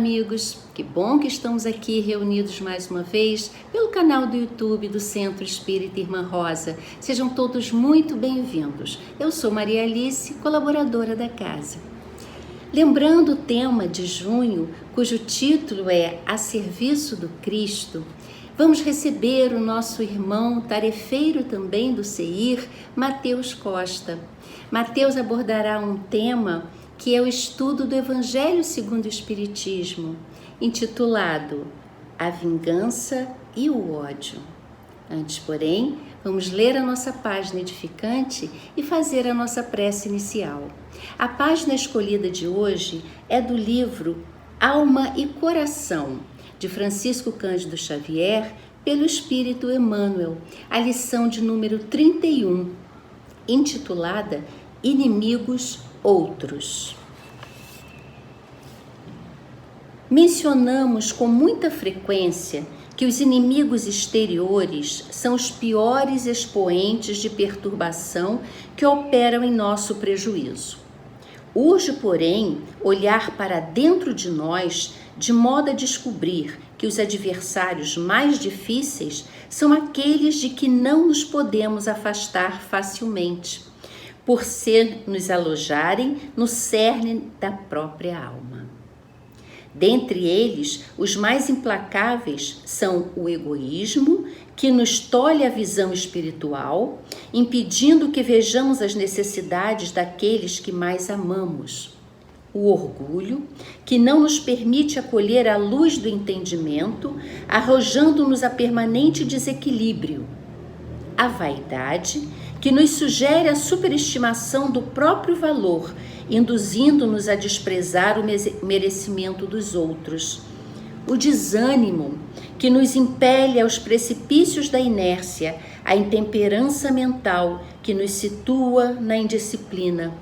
amigos! Que bom que estamos aqui reunidos mais uma vez pelo canal do YouTube do Centro Espírita Irmã Rosa. Sejam todos muito bem-vindos. Eu sou Maria Alice, colaboradora da casa. Lembrando o tema de junho, cujo título é A Serviço do Cristo, vamos receber o nosso irmão tarefeiro também do CEIR, Mateus Costa. Mateus abordará um tema que é o estudo do Evangelho segundo o Espiritismo, intitulado A Vingança e o Ódio. Antes, porém, vamos ler a nossa página edificante e fazer a nossa prece inicial. A página escolhida de hoje é do livro Alma e Coração, de Francisco Cândido Xavier, pelo Espírito Emmanuel, a lição de número 31, intitulada Inimigos Outros. Mencionamos com muita frequência que os inimigos exteriores são os piores expoentes de perturbação que operam em nosso prejuízo. Urge, porém, olhar para dentro de nós de modo a descobrir que os adversários mais difíceis são aqueles de que não nos podemos afastar facilmente, por nos alojarem no cerne da própria alma. Dentre eles, os mais implacáveis são o egoísmo, que nos tolhe a visão espiritual, impedindo que vejamos as necessidades daqueles que mais amamos. O orgulho, que não nos permite acolher a luz do entendimento, arrojando-nos a permanente desequilíbrio. A vaidade, que nos sugere a superestimação do próprio valor, induzindo-nos a desprezar o merecimento dos outros. O desânimo, que nos impele aos precipícios da inércia, a intemperança mental, que nos situa na indisciplina.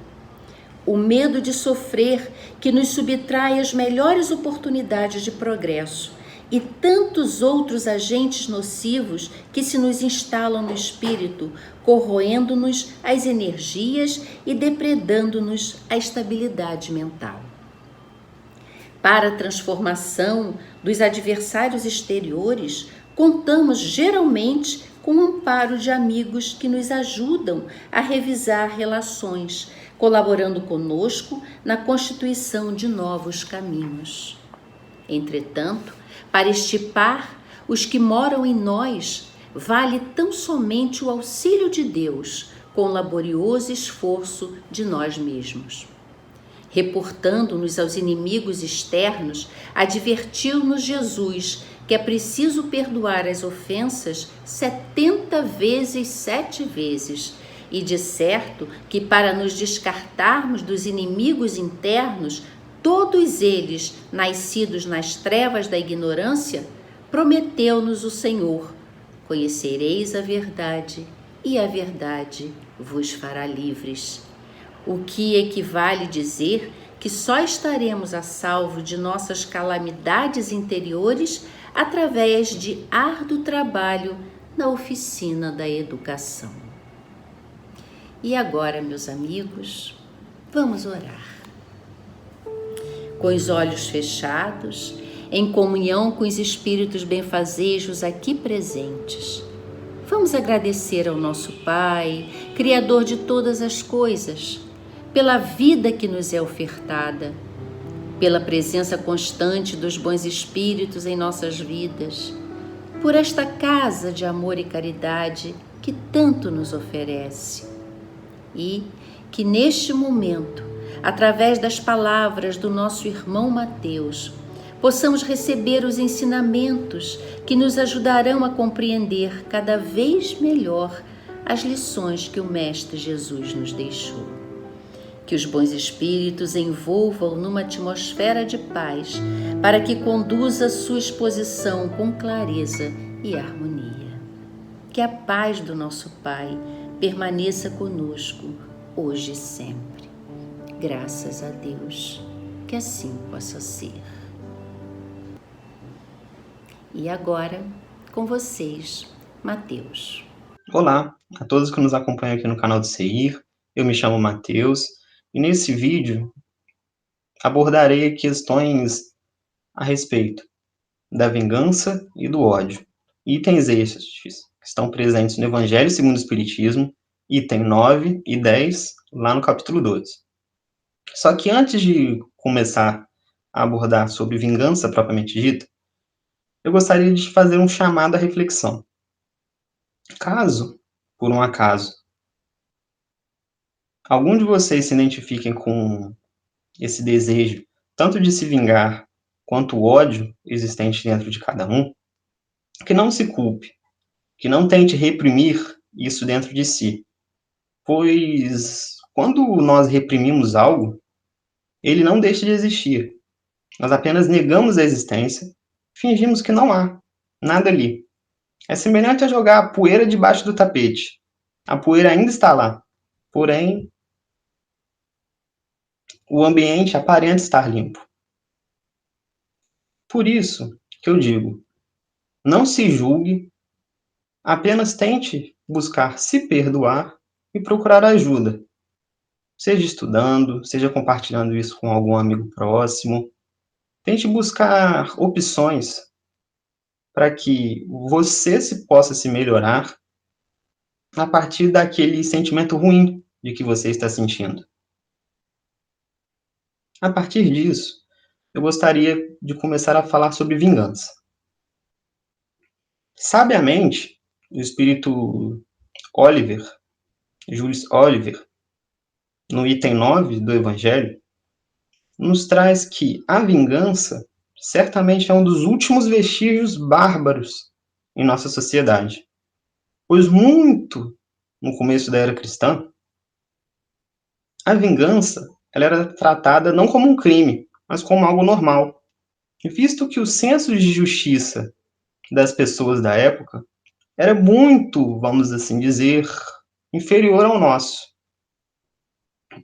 O medo de sofrer, que nos subtrai as melhores oportunidades de progresso. E tantos outros agentes nocivos que se nos instalam no espírito, corroendo-nos as energias e depredando-nos a estabilidade mental. Para a transformação dos adversários exteriores, contamos geralmente com o amparo de amigos que nos ajudam a revisar relações, colaborando conosco na constituição de novos caminhos. Entretanto, para estipar os que moram em nós, vale tão somente o auxílio de Deus, com o laborioso esforço de nós mesmos. Reportando-nos aos inimigos externos, advertiu-nos Jesus que é preciso perdoar as ofensas 70 vezes 7 vezes, e de certo que para nos descartarmos dos inimigos internos, todos eles, nascidos nas trevas da ignorância, prometeu-nos o Senhor: conhecereis a verdade, e a verdade vos fará livres. O que equivale dizer que só estaremos a salvo de nossas calamidades interiores através de árduo trabalho na oficina da educação. E agora, meus amigos, vamos orar. Com os olhos fechados, em comunhão com os espíritos benfazejos aqui presentes, vamos agradecer ao nosso Pai, Criador de todas as coisas, pela vida que nos é ofertada, pela presença constante dos bons espíritos em nossas vidas, por esta casa de amor e caridade que tanto nos oferece. E que neste momento, através das palavras do nosso irmão Mateus, possamos receber os ensinamentos que nos ajudarão a compreender cada vez melhor as lições que o Mestre Jesus nos deixou. Que os bons espíritos envolvam numa atmosfera de paz, para que conduza sua exposição com clareza e harmonia. Que a paz do nosso Pai permaneça conosco hoje e sempre. Graças a Deus, que assim possa ser. E agora, com vocês, Mateus. Olá a todos que nos acompanham aqui no canal do CEIR. Eu me chamo Mateus e nesse vídeo abordarei questões a respeito da vingança e do ódio. Itens estes que estão presentes no Evangelho segundo o Espiritismo, item 9 e 10, lá no capítulo 12. Só que antes de começar a abordar sobre vingança propriamente dita, eu gostaria de fazer um chamado à reflexão. Caso, por um acaso, algum de vocês se identifiquem com esse desejo, tanto de se vingar quanto o ódio existente dentro de cada um, que não se culpe, que não tente reprimir isso dentro de si, pois quando nós reprimimos algo, ele não deixa de existir. Nós apenas negamos a existência, fingimos que não há nada ali. É semelhante a jogar a poeira debaixo do tapete. A poeira ainda está lá, porém o ambiente aparenta estar limpo. Por isso que eu digo, não se julgue, apenas tente buscar se perdoar e procurar ajuda. Seja estudando, seja compartilhando isso com algum amigo próximo. Tente buscar opções para que você possa se melhorar a partir daquele sentimento ruim de que você está sentindo. A partir disso, eu gostaria de começar a falar sobre vingança. Sabiamente, o espírito Oliver, Julius Oliver, no item 9 do Evangelho, nos traz que a vingança certamente é um dos últimos vestígios bárbaros em nossa sociedade. Pois muito no começo da era cristã, a vingança ela era tratada não como um crime, mas como algo normal. E visto que o senso de justiça das pessoas da época era muito, vamos assim dizer, inferior ao nosso.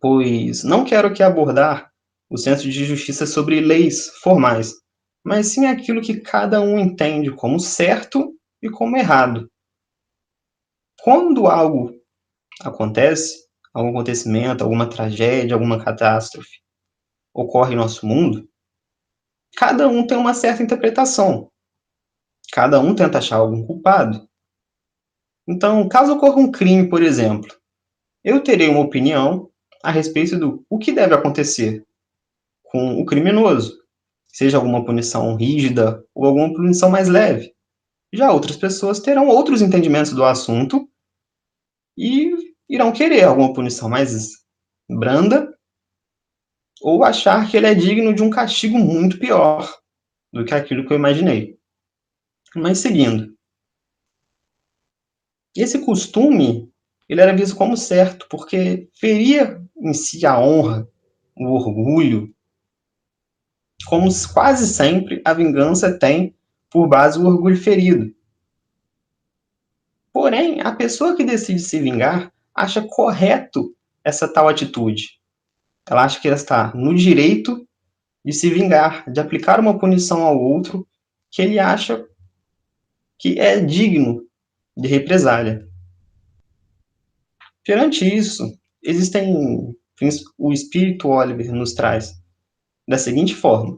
Pois não quero aqui abordar o senso de justiça sobre leis formais, mas sim aquilo que cada um entende como certo e como errado. Quando algo acontece, algum acontecimento, alguma tragédia, alguma catástrofe ocorre em nosso mundo, cada um tem uma certa interpretação. Cada um tenta achar algum culpado. Então, caso ocorra um crime, por exemplo, eu terei uma opinião a respeito do o que deve acontecer com o criminoso, seja alguma punição rígida ou alguma punição mais leve. Já outras pessoas terão outros entendimentos do assunto e irão querer alguma punição mais branda ou achar que ele é digno de um castigo muito pior do que aquilo que eu imaginei. Mas seguindo, esse costume ele era visto como certo, porque feria em si a honra, o orgulho, como quase sempre a vingança tem por base o orgulho ferido. Porém, a pessoa que decide se vingar acha correto essa tal atitude. Ela acha que ela está no direito de se vingar, de aplicar uma punição ao outro que ele acha que é digno de represália. Perante isso, existem, o espírito Oliver nos traz da seguinte forma,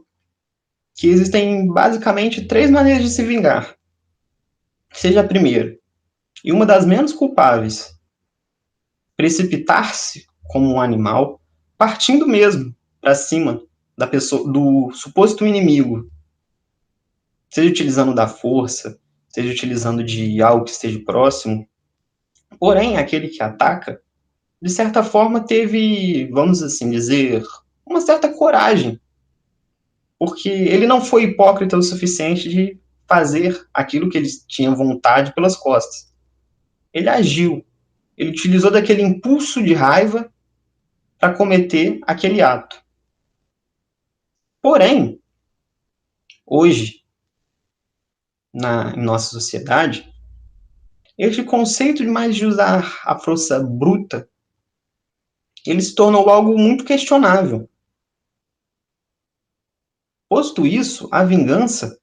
que existem basicamente três maneiras de se vingar. Seja a primeira, e uma das menos culpáveis, precipitar-se como um animal, partindo mesmo para cima da pessoa, do suposto inimigo, seja utilizando da força, seja utilizando de algo que esteja próximo. Porém, aquele que ataca, de certa forma, teve, vamos assim dizer, uma certa coragem, porque ele não foi hipócrita o suficiente de fazer aquilo que ele tinha vontade pelas costas. Ele agiu, ele utilizou daquele impulso de raiva para cometer aquele ato. Porém, hoje, em nossa sociedade, este conceito de mais de usar a força bruta, ele se tornou algo muito questionável. Posto isso, a vingança,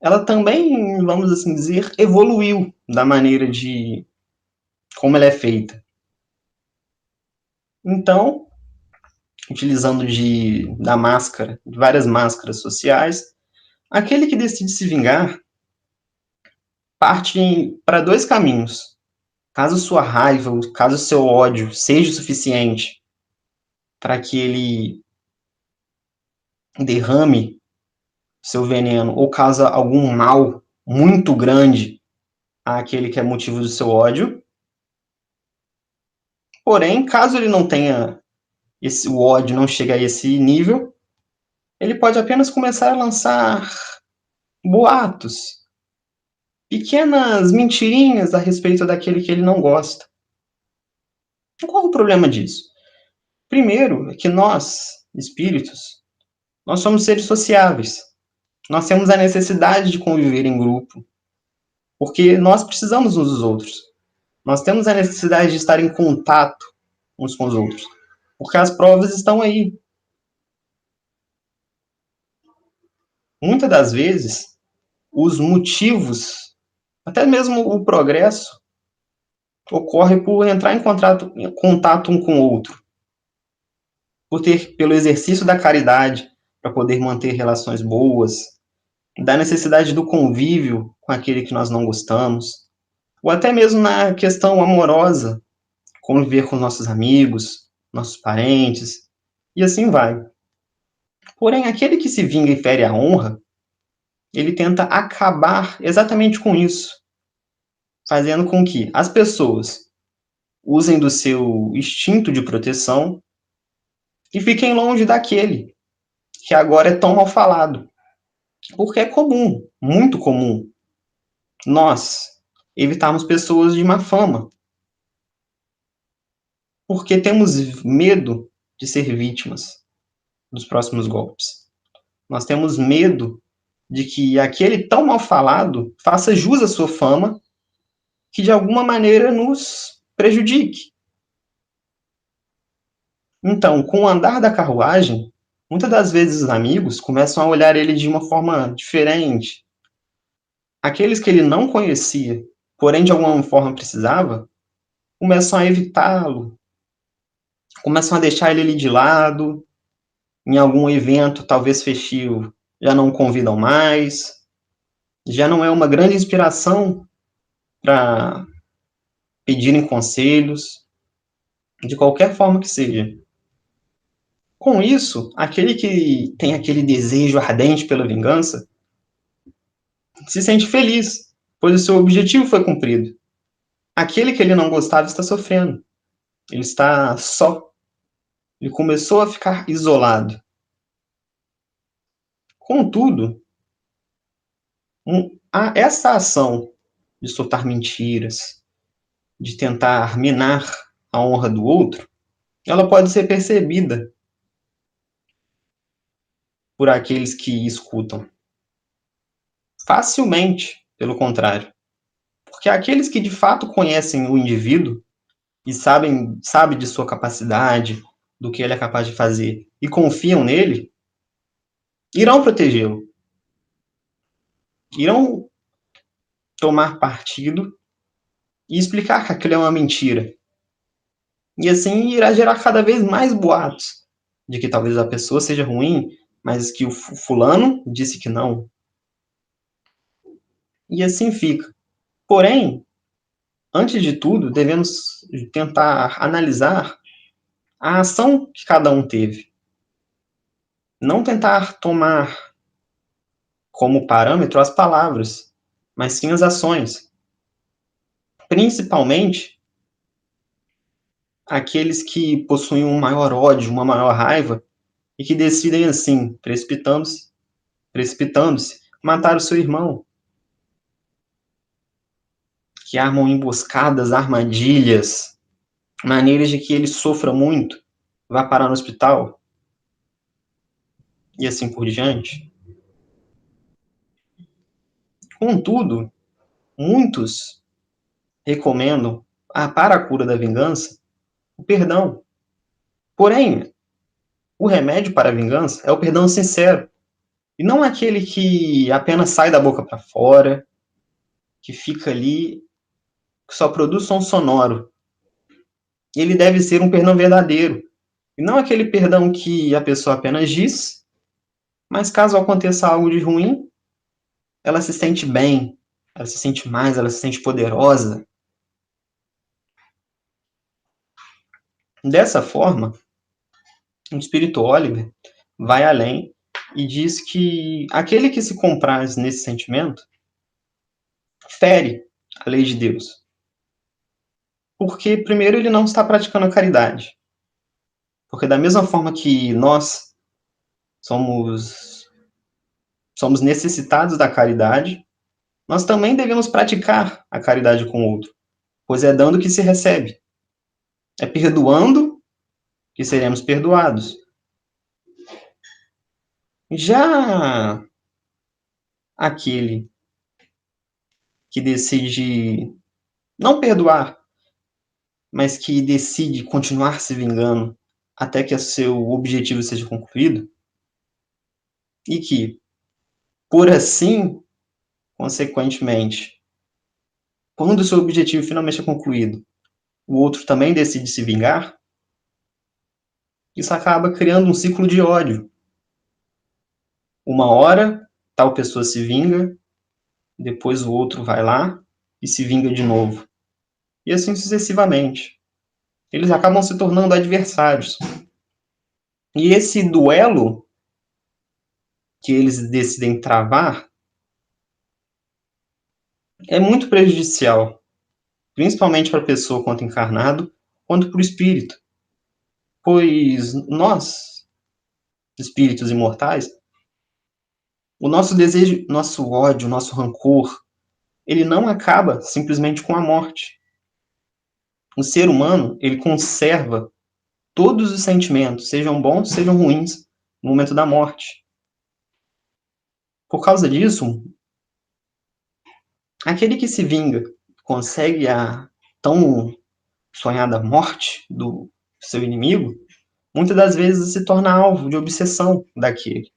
ela também, vamos assim dizer, evoluiu da maneira de como ela é feita. Então, utilizando da máscara, de várias máscaras sociais, Aquele que decide se vingar parte para dois caminhos. Caso sua raiva, caso seu ódio seja o suficiente para que ele derrame seu veneno ou causa algum mal muito grande àquele que é motivo do seu ódio. Porém, caso ele não tenha o ódio não chegue a esse nível, ele pode apenas começar a lançar boatos, pequenas mentirinhas a respeito daquele que ele não gosta. Qual o problema disso? Primeiro, é que nós, espíritos, nós somos seres sociáveis. Nós temos a necessidade de conviver em grupo, porque nós precisamos uns dos outros. Nós temos a necessidade de estar em contato uns com os outros, porque as provas estão aí. Muitas das vezes, os motivos, até mesmo o progresso, ocorre por entrar em contato um com o outro, pelo exercício da caridade, para poder manter relações boas, da necessidade do convívio com aquele que nós não gostamos, ou até mesmo na questão amorosa, conviver com nossos amigos, nossos parentes, e assim vai. Porém, aquele que se vinga e fere a honra, ele tenta acabar exatamente com isso, fazendo com que as pessoas usem do seu instinto de proteção e fiquem longe daquele que agora é tão mal falado. Porque é comum, muito comum, nós evitarmos pessoas de má fama, porque temos medo de ser vítimas dos próximos golpes. Nós temos medo de que aquele tão mal falado faça jus à sua fama, que de alguma maneira nos prejudique. Então, com o andar da carruagem, muitas das vezes os amigos começam a olhar ele de uma forma diferente. Aqueles que ele não conhecia, porém de alguma forma precisava, começam a evitá-lo, começam a deixar ele ali de lado, em algum evento, talvez festivo, já não o convidam mais, já não é uma grande inspiração para pedirem conselhos, de qualquer forma que seja. Com isso, aquele que tem aquele desejo ardente pela vingança se sente feliz, pois o seu objetivo foi cumprido. Aquele que ele não gostava está sofrendo. Ele está só. Ele começou a ficar isolado. Contudo, essa ação de soltar mentiras, de tentar minar a honra do outro, ela pode ser percebida por aqueles que escutam. Facilmente, pelo contrário. Porque aqueles que de fato conhecem o indivíduo e sabe de sua capacidade, do que ele é capaz de fazer, e confiam nele, irão protegê-lo. Irão tomar partido e explicar que aquilo é uma mentira. E assim irá gerar cada vez mais boatos de que talvez a pessoa seja ruim, mas que o fulano disse que não. E assim fica. Porém, antes de tudo, devemos tentar analisar a ação que cada um teve. Não tentar tomar como parâmetro as palavras, mas sim as ações. Principalmente aqueles que possuem um maior ódio, uma maior raiva, e que decidem assim, precipitando-se, matar o seu irmão. Que armam emboscadas, armadilhas, maneiras de que ele sofra muito, vá parar no hospital, e assim por diante. Contudo, muitos recomendam, para a cura da vingança, o perdão. Porém, o remédio para a vingança é o perdão sincero. E não aquele que apenas sai da boca para fora, que fica ali, que só produz som sonoro. Ele deve ser um perdão verdadeiro. E não aquele perdão que a pessoa apenas diz, mas caso aconteça algo de ruim, ela se sente bem, ela se sente mais, ela se sente poderosa. Dessa forma, o espírito Oliver vai além e diz que aquele que se compraz nesse sentimento fere a lei de Deus. Porque, primeiro, ele não está praticando a caridade. Porque da mesma forma que nós somos necessitados da caridade, nós também devemos praticar a caridade com o outro, pois é dando que se recebe. É perdoando que seremos perdoados. Já aquele que decide não perdoar, mas que decide continuar se vingando até que o seu objetivo seja concluído, e que, por assim, consequentemente, quando o seu objetivo finalmente é concluído, o outro também decide se vingar, isso acaba criando um ciclo de ódio. Uma hora, tal pessoa se vinga, depois o outro vai lá e se vinga de novo. E assim sucessivamente. Eles acabam se tornando adversários. E esse duelo que eles decidem travar é muito prejudicial, principalmente para a pessoa quanto encarnado, quanto para o espírito. Pois nós, espíritos imortais, o nosso desejo, nosso ódio, nosso rancor, ele não acaba simplesmente com a morte. O ser humano, ele conserva todos os sentimentos, sejam bons, sejam ruins, no momento da morte. Por causa disso, aquele que se vinga, consegue a tão sonhada morte do seu inimigo, muitas das vezes se torna alvo de obsessão daquele.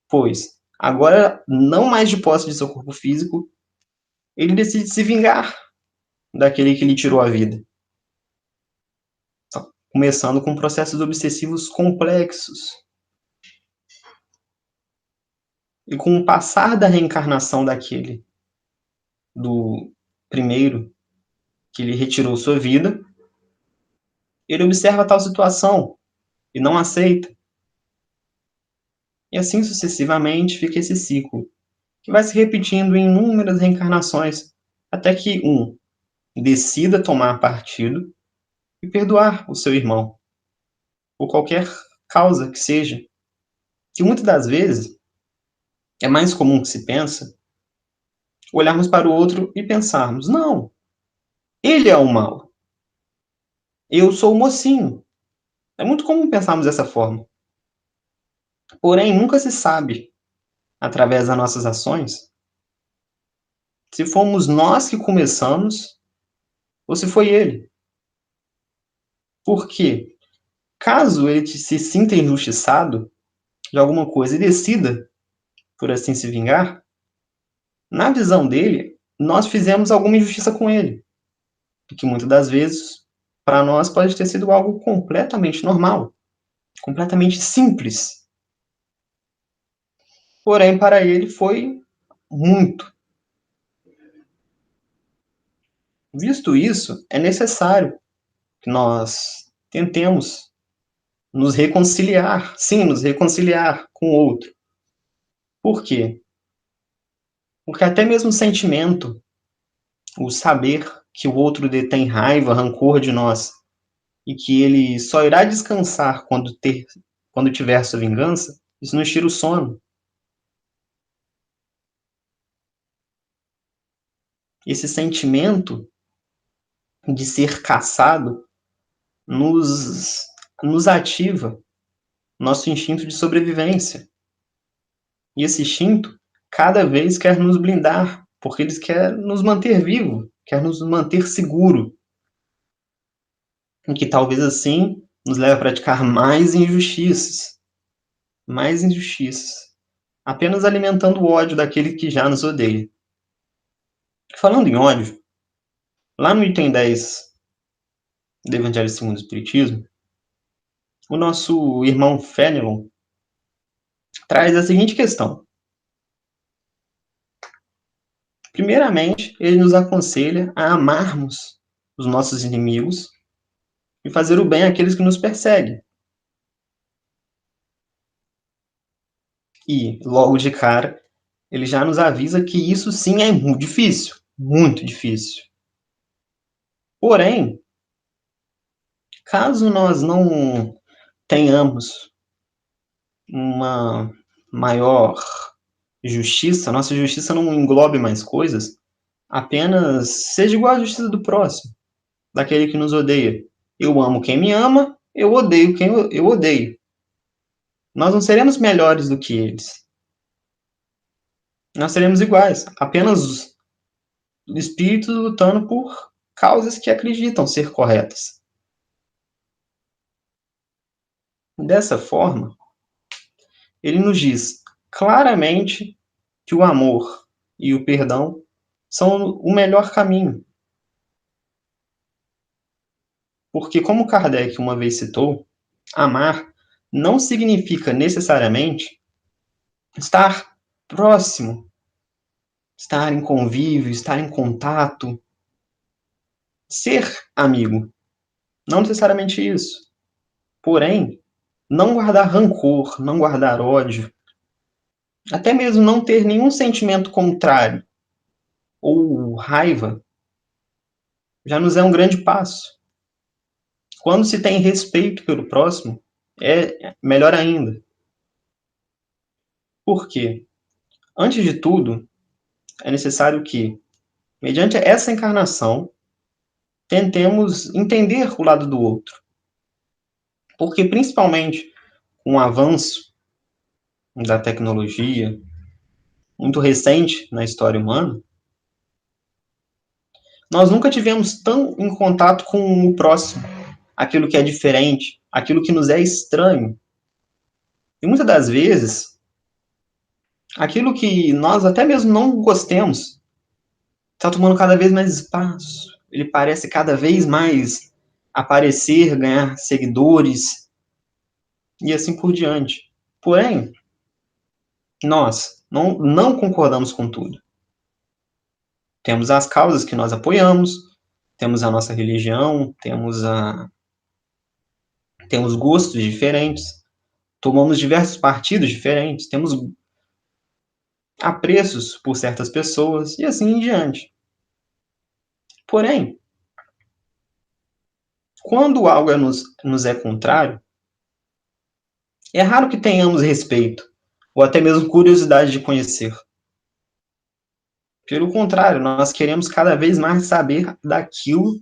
Pois, agora, não mais de posse de seu corpo físico, ele decide se vingar daquele que lhe tirou a vida. Começando com processos obsessivos complexos. E com o passar da reencarnação daquele, do primeiro que lhe retirou sua vida, ele observa tal situação e não aceita. E assim sucessivamente fica esse ciclo, que vai se repetindo em inúmeras reencarnações, até que um decida tomar partido e perdoar o seu irmão, por qualquer causa que seja. Que muitas das vezes é mais comum que se pensa olharmos para o outro e pensarmos: não, ele é o mal, eu sou o mocinho. É muito comum pensarmos dessa forma. Porém, nunca se sabe, através das nossas ações, se fomos nós que começamos ou se foi ele. Porque, caso ele se sinta injustiçado de alguma coisa e decida, por assim se vingar, na visão dele, nós fizemos alguma injustiça com ele. E que muitas das vezes, para nós, pode ter sido algo completamente normal, completamente simples. Porém, para ele foi muito. Visto isso, é necessário que nós tentemos nos reconciliar, sim, nos reconciliar com o outro. Por quê? Porque até mesmo o sentimento, o saber que o outro detém raiva, rancor de nós, e que ele só irá descansar quando tiver sua vingança, isso nos tira o sono. Esse sentimento de ser caçado nos, nos ativa nosso instinto de sobrevivência. E esse instinto cada vez quer nos blindar, porque ele quer nos manter vivo, quer nos manter seguro. E que talvez assim nos leve a praticar mais injustiças, apenas alimentando o ódio daquele que já nos odeia. Falando em ódio, lá no item 10 do Evangelho segundo o Espiritismo, o nosso irmão Fénelon traz a seguinte questão: Primeiramente, ele nos aconselha a amarmos os nossos inimigos e fazer o bem àqueles que nos perseguem. E, logo de cara, ele já nos avisa que isso sim é muito difícil, muito difícil. Porém, caso nós não tenhamos uma maior justiça, nossa justiça não englobe mais coisas, apenas seja igual à justiça do próximo, daquele que nos odeia. Eu amo quem me ama, eu odeio quem eu odeio. Nós não seremos melhores do que eles. Nós seremos iguais, apenas espíritos lutando por causas que acreditam ser corretas. Dessa forma, ele nos diz claramente que o amor e o perdão são o melhor caminho. Porque, como Kardec uma vez citou, amar não significa necessariamente estar próximo, estar em convívio, estar em contato, ser amigo. Não necessariamente isso. Porém, não guardar rancor, não guardar ódio, até mesmo não ter nenhum sentimento contrário ou raiva, já nos é um grande passo. Quando se tem respeito pelo próximo, é melhor ainda. Por quê? Antes de tudo, é necessário que, mediante essa encarnação, tentemos entender o lado do outro. Porque, principalmente, com o avanço da tecnologia, muito recente na história humana, nós nunca tivemos tão em contato com o próximo, aquilo que é diferente, aquilo que nos é estranho. E muitas das vezes, aquilo que nós até mesmo não gostemos, está tomando cada vez mais espaço. Ele parece cada vez mais aparecer, ganhar seguidores e assim por diante. Porém, nós não concordamos com tudo. Temos as causas que nós apoiamos, temos a nossa religião, temos gostos diferentes, tomamos diversos partidos diferentes, temos apreços por certas pessoas e assim em diante. Porém, quando algo nos é contrário, é raro que tenhamos respeito ou até mesmo curiosidade de conhecer. Pelo contrário, nós queremos cada vez mais saber daquilo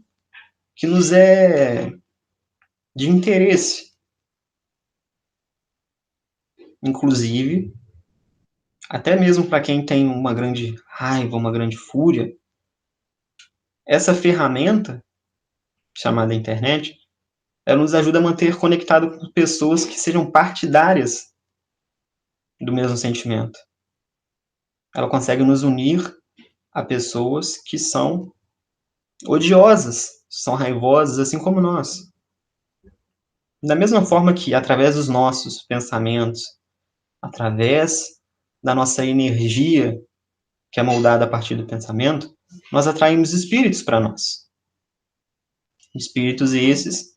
que nos é de interesse. Inclusive, até mesmo para quem tem uma grande raiva, uma grande fúria, essa ferramenta, chamada internet, ela nos ajuda a manter conectado com pessoas que sejam partidárias do mesmo sentimento. Ela consegue nos unir a pessoas que são odiosas, são raivosas, assim como nós. Da mesma forma que, através dos nossos pensamentos, através da nossa energia, que é moldada a partir do pensamento, nós atraímos espíritos para nós. Espíritos esses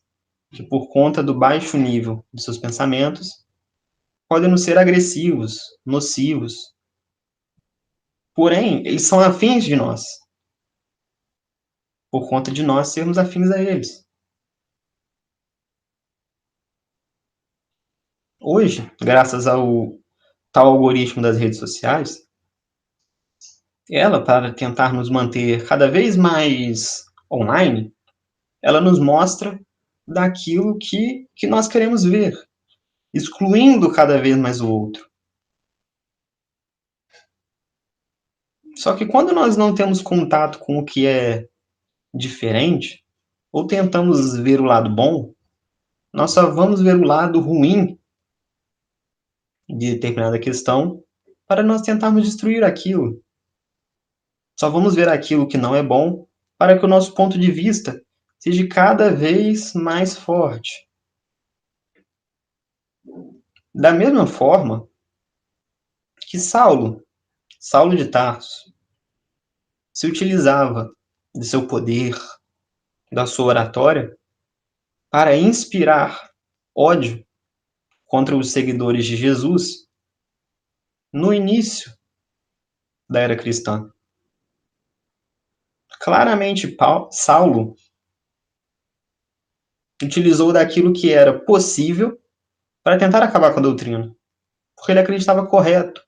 que, por conta do baixo nível de seus pensamentos, podem nos ser agressivos, nocivos. Porém, eles são afins de nós, por conta de nós sermos afins a eles. Hoje, graças ao tal algoritmo das redes sociais, ela, para tentar nos manter cada vez mais online, ela nos mostra daquilo que nós queremos ver, excluindo cada vez mais o outro. Só que quando nós não temos contato com o que é diferente, ou tentamos ver o lado bom, nós só vamos ver o lado ruim de determinada questão para nós tentarmos destruir aquilo. Só vamos ver aquilo que não é bom para que o nosso ponto de vista seja cada vez mais forte. Da mesma forma que Saulo de Tarso, se utilizava de seu poder, da sua oratória, para inspirar ódio contra os seguidores de Jesus no início da era cristã. Claramente, Saulo utilizou daquilo que era possível para tentar acabar com a doutrina, porque ele acreditava correto,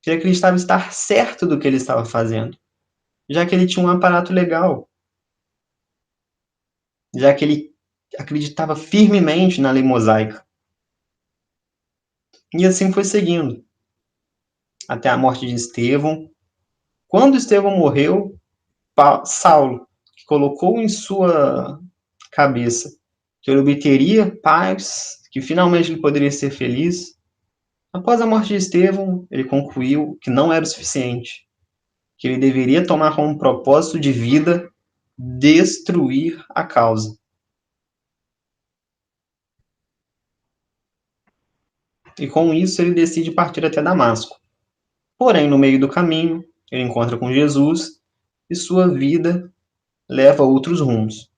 ele acreditava estar certo do que ele estava fazendo, já que ele tinha um aparato legal, já que ele acreditava firmemente na lei mosaica. E assim foi seguindo, até a morte de Estevão. Quando Estevão morreu, Saulo, que colocou em sua cabeça que ele obteria paz, que finalmente ele poderia ser feliz, após a morte de Estevão, ele concluiu que não era o suficiente, que ele deveria tomar como propósito de vida destruir a causa. E com isso ele decide partir até Damasco. Porém, no meio do caminho, ele encontra com Jesus e sua vida leva a outros rumos.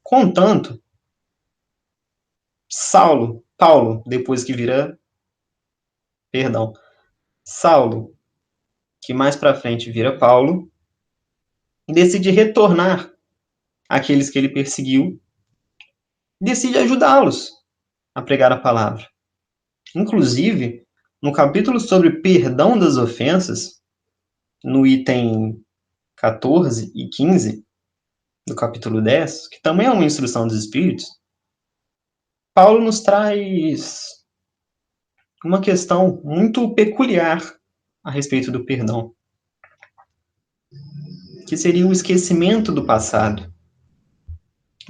Contanto, Paulo, depois que vira, Saulo, que mais para frente vira Paulo, decide retornar àqueles que ele perseguiu, decide ajudá-los a pregar a palavra. Inclusive, no capítulo sobre perdão das ofensas, no item 14 e 15 do capítulo 10, que também é uma instrução dos Espíritos, Paulo nos traz uma questão muito peculiar a respeito do perdão, que seria o esquecimento do passado.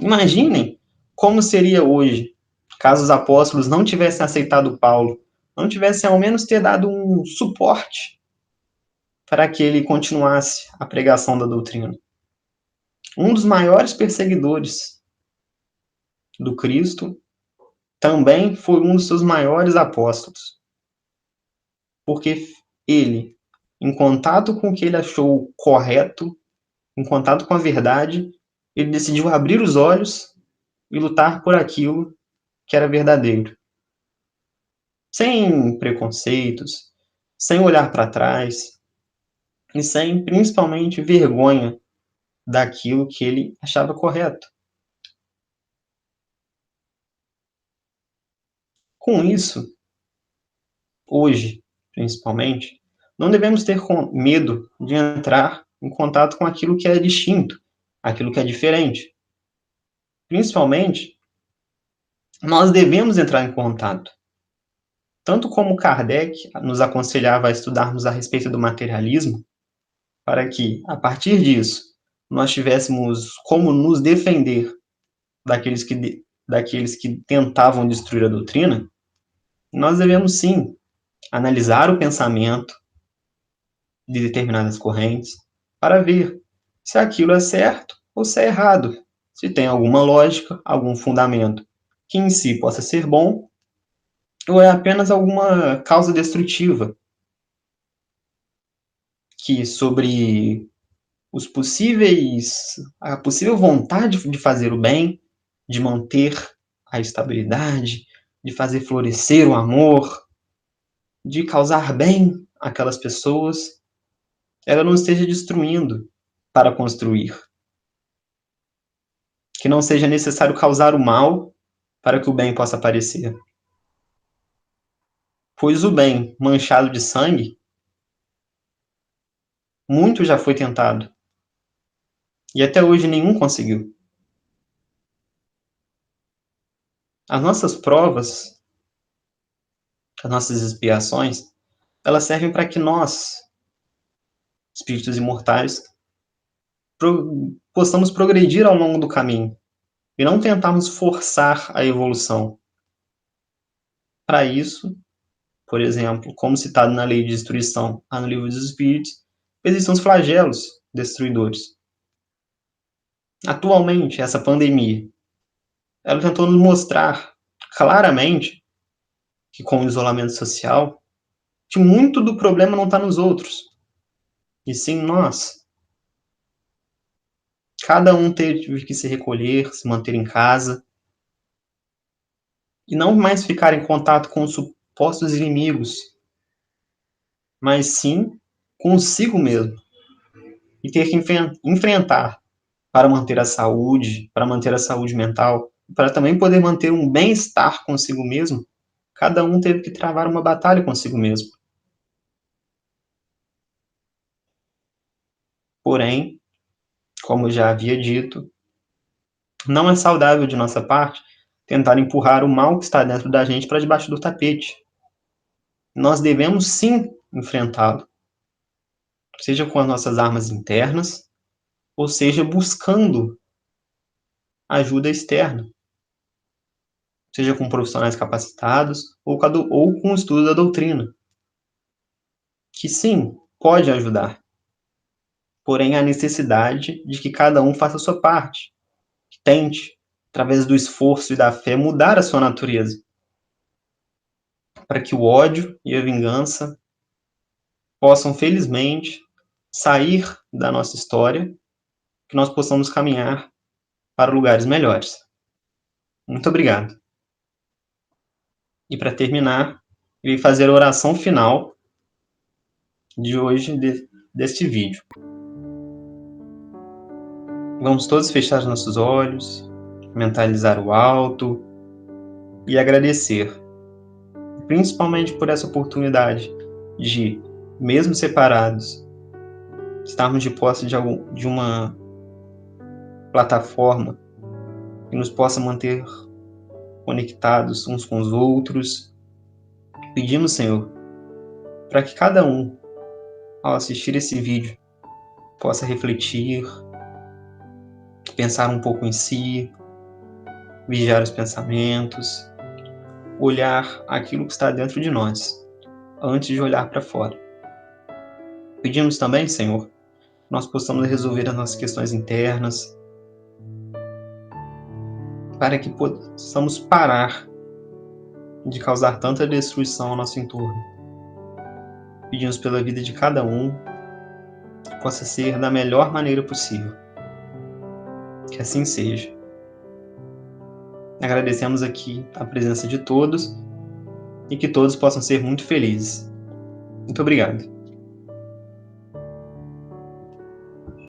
Imaginem como seria hoje, caso os apóstolos não tivessem aceitado Paulo, não tivessem ao menos ter dado um suporte para que ele continuasse a pregação da doutrina. Um dos maiores perseguidores do Cristo também foi um dos seus maiores apóstolos, porque ele, em contato com o que ele achou correto, em contato com a verdade, ele decidiu abrir os olhos e lutar por aquilo que era verdadeiro. Sem preconceitos, sem olhar para trás e sem, principalmente, vergonha daquilo que ele achava correto. Com isso, hoje, principalmente, não devemos ter medo de entrar em contato com aquilo que é distinto, aquilo que é diferente. Principalmente, nós devemos entrar em contato. Tanto como Kardec nos aconselhava a estudarmos a respeito do materialismo, para que, a partir disso, nós tivéssemos como nos defender daqueles que tentavam destruir a doutrina, nós devemos, sim, analisar o pensamento de determinadas correntes para ver se aquilo é certo ou se é errado, se tem alguma lógica, algum fundamento que em si possa ser bom ou é apenas alguma causa destrutiva que sobre a possível vontade de fazer o bem, de manter a estabilidade, de fazer florescer o amor, de causar bem àquelas pessoas, ela não esteja destruindo para construir. Que não seja necessário causar o mal para que o bem possa aparecer. Pois o bem manchado de sangue, muito já foi tentado. E até hoje nenhum conseguiu. As nossas provas, as nossas expiações, elas servem para que nós, espíritos imortais, possamos progredir ao longo do caminho e não tentarmos forçar a evolução. Para isso, por exemplo, como citado na Lei de Destruição, lá no Livro dos Espíritos, existem os flagelos destruidores. Atualmente, essa pandemia, ela tentou nos mostrar claramente que com o isolamento social, que muito do problema não está nos outros, e sim nós. Cada um teve que se recolher, se manter em casa, e não mais ficar em contato com os supostos inimigos, mas sim consigo mesmo, e ter que enfrentar para manter a saúde mental, para também poder manter um bem-estar consigo mesmo. Cada um teve que travar uma batalha consigo mesmo. Porém, como eu já havia dito, não é saudável de nossa parte tentar empurrar o mal que está dentro da gente para debaixo do tapete. Nós devemos sim enfrentá-lo, seja com as nossas armas internas, ou seja buscando ajuda externa, seja com profissionais capacitados ou com o estudo da doutrina, que sim, pode ajudar. Porém, há necessidade de que cada um faça a sua parte, que tente, através do esforço e da fé, mudar a sua natureza, para que o ódio e a vingança possam, felizmente, sair da nossa história, que nós possamos caminhar para lugares melhores. Muito obrigado. E para terminar, irei fazer a oração final de hoje, deste vídeo. Vamos todos fechar nossos olhos, mentalizar o alto e agradecer, principalmente por essa oportunidade de, mesmo separados, estarmos de posse de uma plataforma que nos possa manter conectados uns com os outros. Pedimos, Senhor, para que cada um, ao assistir esse vídeo, possa refletir, pensar um pouco em si, vigiar os pensamentos, olhar aquilo que está dentro de nós, antes de olhar para fora. Pedimos também, Senhor, que nós possamos resolver as nossas questões internas, para que possamos parar de causar tanta destruição ao nosso entorno. Pedimos pela vida de cada um, que possa ser da melhor maneira possível. Que assim seja. Agradecemos aqui a presença de todos e que todos possam ser muito felizes. Muito obrigado.